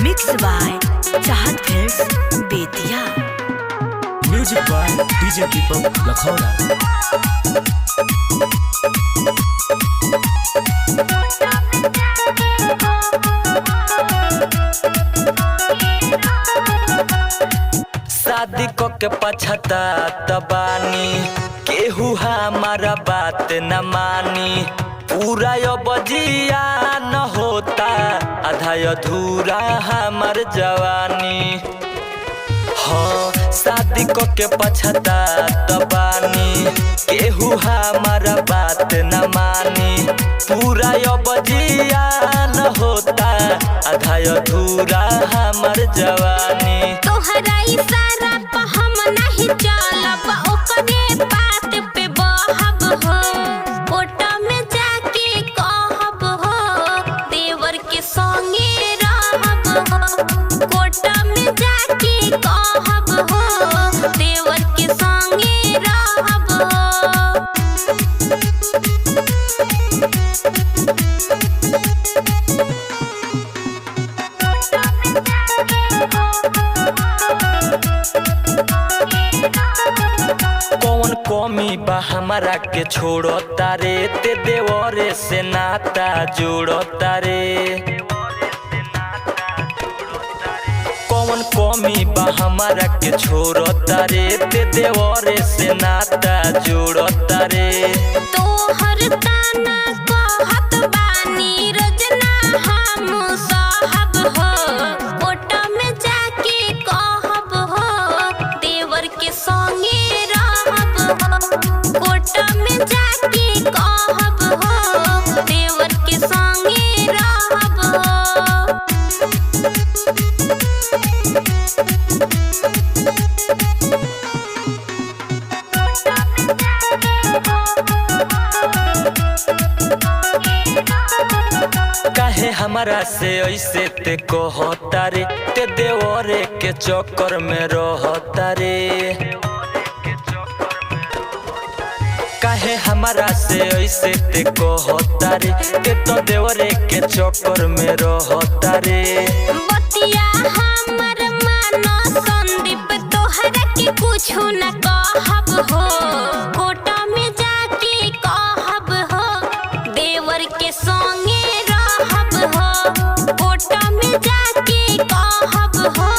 Mix by Chahat films Bettiah. Music by DJ Deepak Lakhaura. शादी को के पछतात बानी, केहू हमारा बात न मानी। पूरा यो बजिया न होता, आधा अधूरा हमार जवानी। हाँ शादी को के पछतात बानी, केहू हमारा बात न मानी। पूरा यो बजिया न होता, आधा अधूरा हमार जवानी। तोहरा इशारा पे हम नहीं चलब, ओकरे बात पे बहब हो। कोटा में जाके कहब हो, देवर के संगे रहब हो। कोटा में जाके कहब हो, देवर के संगे रहब हो। कौन कमी बा हमारा के छोड़ो तारे, ते देवरे से नाता जोड़ो तारे। कौन कमी बा हमारा के छोड़ो तारे, ते देवरे से नाता जोड़ो तारे। तोहर ताना कहत बानी, रजना हम साहब हो। कोटा में जाके कहब हो, देवर के संगे रहब हो। कोटा में जाके कहब हो, देवर के संगे रहब हो। काहे हमारा से ऐसे ते कहता रे, ते देवरे के चक्कर में रहता रे। काहे हमारा से ऐसे ते कहता रे, ते तो देवरे के चक्कर में रहता रे। बतिया हमर मानो संदीप, तोहरा के कुछु न कहब हो। कोटा में जाके कहब हो, देवर के संगे रहब हो। कोटा में जाके कहब हो,